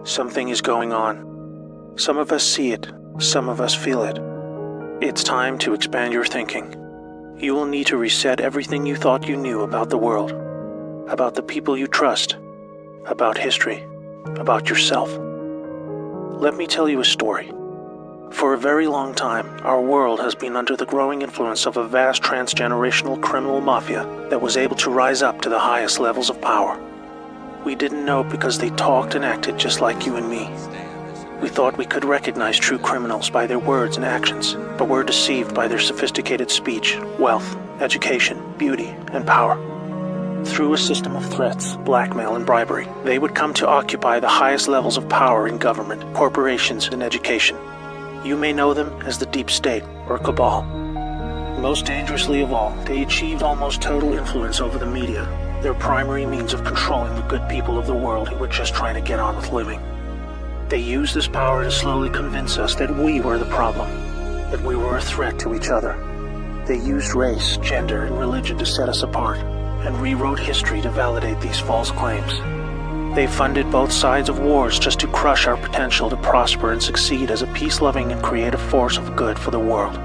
Something is going on. Some of us see it, some of us feel it. It's time to expand your thinking. You will need to reset everything you thought you knew about the world, about the people you trust, about history, about yourself. Let me tell you a story. For a very long time, our world has been under the growing influence of a vast transgenerational criminal mafia that was able to rise up to the highest levels of power. We didn't know because they talked and acted just like you and me. We thought we could recognize true criminals by their words and actions, but were deceived by their sophisticated speech, wealth, education, beauty, and power. Through a system of threats, blackmail, and bribery, they would come to occupy the highest levels of power in government, corporations, and education. You may know them as the deep state or cabal. Most dangerously of all, they achieved almost total influence over the media, their primary means of controlling the good people of the world who were just trying to get on with living. They used this power to slowly convince us that we were the problem, that we were a threat to each other. They used race, gender, and religion to set us apart, and rewrote history to validate these false claims. They funded both sides of wars just to crush our potential to prosper and succeed as a peace-loving and creative force of good for the world.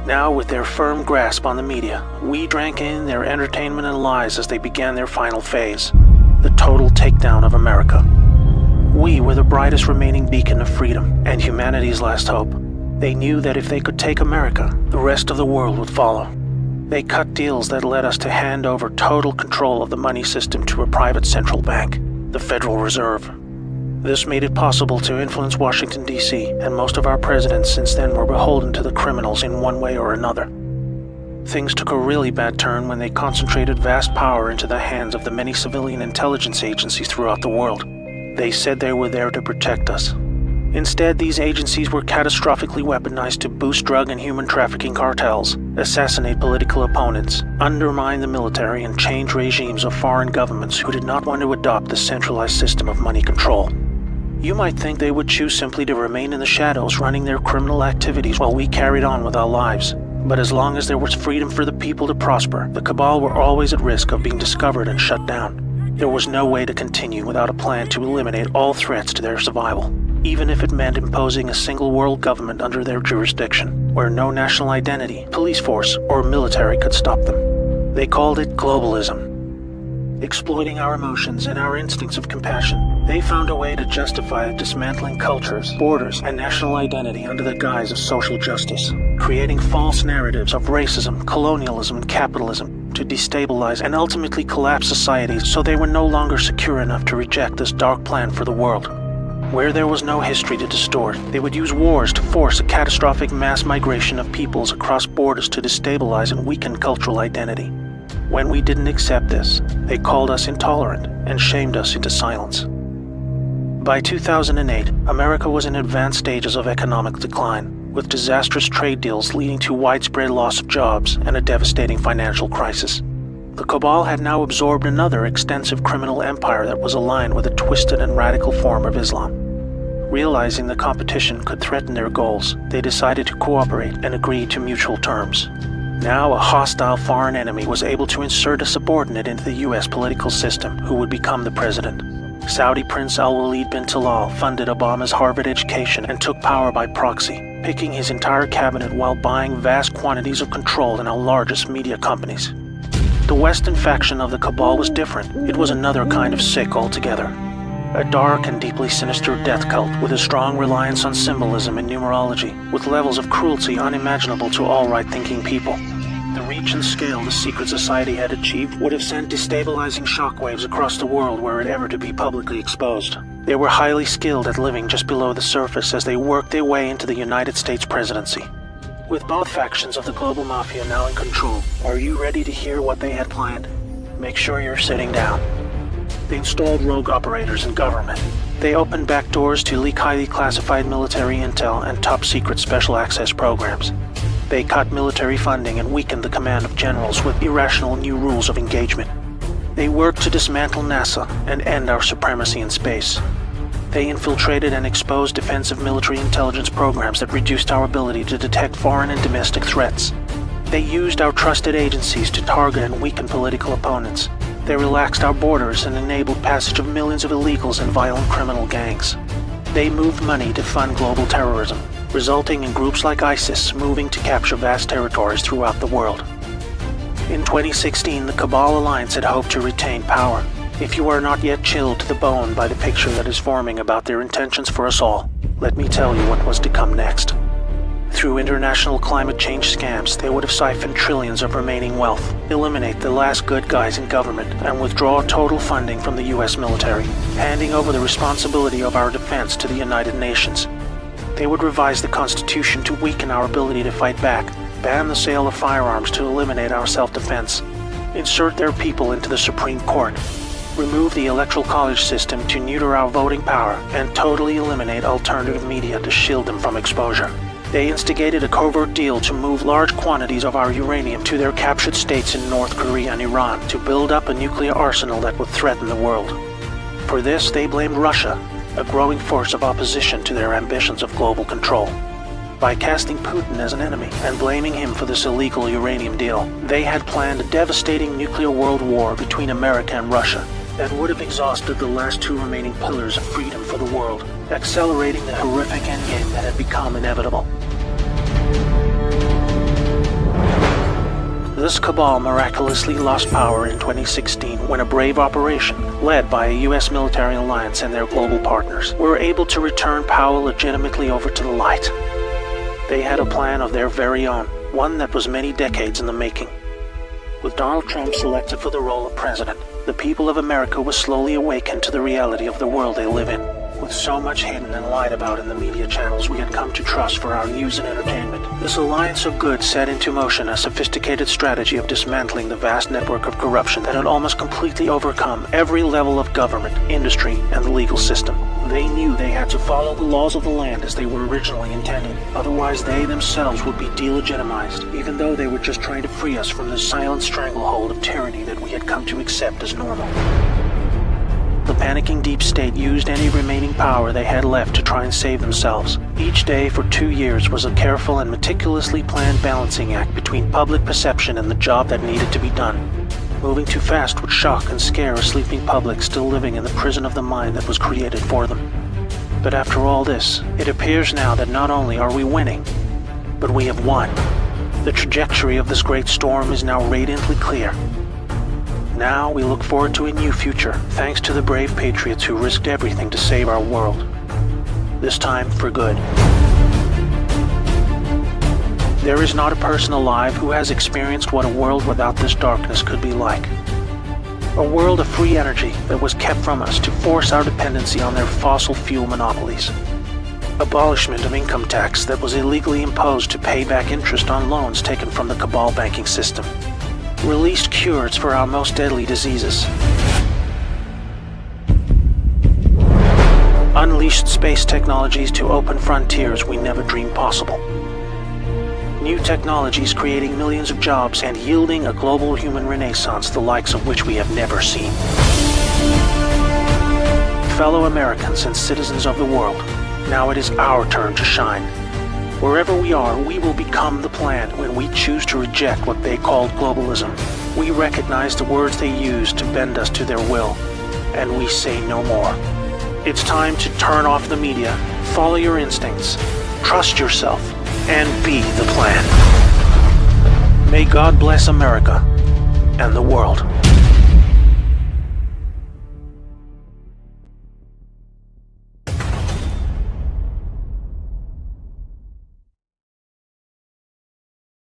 Now, with their firm grasp on the media, we drank in their entertainment and lies as they began their final phase, the total takedown of America. We were the brightest remaining beacon of freedom and humanity's last hope. They knew that if they could take America, the rest of the world would follow. They cut deals that led us to hand over total control of the money system to a private central bank, the Federal Reserve. This made it possible to influence Washington, D.C., and most of our presidents since then were beholden to the criminals in one way or another. Things took a really bad turn when they concentrated vast power into the hands of the many civilian intelligence agencies throughout the world. They said they were there to protect us. Instead, these agencies were catastrophically weaponized to boost drug and human trafficking cartels, assassinate political opponents, undermine the military, and change regimes of foreign governments who did not want to adopt the centralized system of money control. You might think they would choose simply to remain in the shadows running their criminal activities while we carried on with our lives. But as long as there was freedom for the people to prosper, the cabal were always at risk of being discovered and shut down. There was no way to continue without a plan to eliminate all threats to their survival, even if it meant imposing a single world government under their jurisdiction, where no national identity, police force, or military could stop them. They called it globalism. Exploiting our emotions and our instincts of compassion, they found a way to justify dismantling cultures, borders, and national identity under the guise of social justice, creating false narratives of racism, colonialism, and capitalism to destabilize and ultimately collapse societies so they were no longer secure enough to reject this dark plan for the world. Where there was no history to distort, they would use wars to force a catastrophic mass migration of peoples across borders to destabilize and weaken cultural identity. When we didn't accept this, they called us intolerant and shamed us into silence. By 2008, America was in advanced stages of economic decline, with disastrous trade deals leading to widespread loss of jobs and a devastating financial crisis. The cabal had now absorbed another extensive criminal empire that was aligned with a twisted and radical form of Islam. Realizing the competition could threaten their goals, they decided to cooperate and agree to mutual terms. Now a hostile foreign enemy was able to insert a subordinate into the U.S. political system who would become the president. Saudi Prince Al-Walid bin Talal funded Obama's Harvard education and took power by proxy, picking his entire cabinet while buying vast quantities of control in our largest media companies. The Western faction of the cabal was different. It was another kind of sick altogether. A dark and deeply sinister death cult with a strong reliance on symbolism and numerology, with levels of cruelty unimaginable to all right-thinking people. The reach and scale the secret society had achieved would have sent destabilizing shockwaves across the world were it ever to be publicly exposed. They were highly skilled at living just below the surface as they worked their way into the United States presidency. With both factions of the global mafia now in control, are you ready to hear what they had planned? Make sure you're sitting down. They installed rogue operators in government. They opened back doors to leak highly classified military intel and top-secret special access programs. They cut military funding and weakened the command of generals with irrational new rules of engagement. They worked to dismantle NASA and end our supremacy in space. They infiltrated and exposed defensive military intelligence programs that reduced our ability to detect foreign and domestic threats. They used our trusted agencies to target and weaken political opponents. They relaxed our borders and enabled passage of millions of illegals and violent criminal gangs. They moved money to fund global terrorism, resulting in groups like ISIS moving to capture vast territories throughout the world. In 2016, the Cabal Alliance had hoped to retain power. If you are not yet chilled to the bone by the picture that is forming about their intentions for us all, let me tell you what was to come next. Through international climate change scams, they would have siphoned trillions of remaining wealth, eliminate the last good guys in government, and withdraw total funding from the US military, handing over the responsibility of our defense to the United Nations. They would revise the Constitution to weaken our ability to fight back, ban the sale of firearms to eliminate our self-defense, insert their people into the Supreme Court, remove the Electoral College system to neuter our voting power, and totally eliminate alternative media to shield them from exposure. They instigated a covert deal to move large quantities of our uranium to their captured states in North Korea and Iran to build up a nuclear arsenal that would threaten the world. For this, they blamed Russia, a growing force of opposition to their ambitions of global control. By casting Putin as an enemy and blaming him for this illegal uranium deal, they had planned a devastating nuclear world war between America and Russia that would have exhausted the last two remaining pillars of freedom for the world, accelerating the horrific endgame that had become inevitable. This cabal miraculously lost power in 2016 when a brave operation, led by a US military alliance and their global partners, were able to return power legitimately over to the light. They had a plan of their very own, one that was many decades in the making. With Donald Trump selected for the role of president, the people of America were slowly awakened to the reality of the world they live in. With so much hidden and lied about in the media channels we had come to trust for our news and entertainment, this alliance of good set into motion a sophisticated strategy of dismantling the vast network of corruption that had almost completely overcome every level of government, industry, and the legal system. They knew they had to follow the laws of the land as they were originally intended. Otherwise, they themselves would be delegitimized, even though they were just trying to free us from the silent stranglehold of tyranny that we had come to accept as normal. The panicking deep state used any remaining power they had left to try and save themselves. Each day for 2 years was a careful and meticulously planned balancing act between public perception and the job that needed to be done. Moving too fast would shock and scare a sleeping public still living in the prison of the mind that was created for them. But after all this, it appears now that not only are we winning, but we have won. The trajectory of this great storm is now radiantly clear. Now we look forward to a new future, thanks to the brave patriots who risked everything to save our world. This time for good. There is not a person alive who has experienced what a world without this darkness could be like. A world of free energy that was kept from us to force our dependency on their fossil fuel monopolies. Abolishment of income tax that was illegally imposed to pay back interest on loans taken from the cabal banking system. Released cures for our most deadly diseases. Unleashed space technologies to open frontiers we never dreamed possible. New technologies creating millions of jobs and yielding a global human renaissance the likes of which we have never seen. Fellow Americans and citizens of the world, now it is our turn to shine. Wherever we are, we will become the plan when we choose to reject what they called globalism. We recognize the words they used to bend us to their will, and we say no more. It's time to turn off the media, follow your instincts, trust yourself, and be the plan. May God bless America and the world.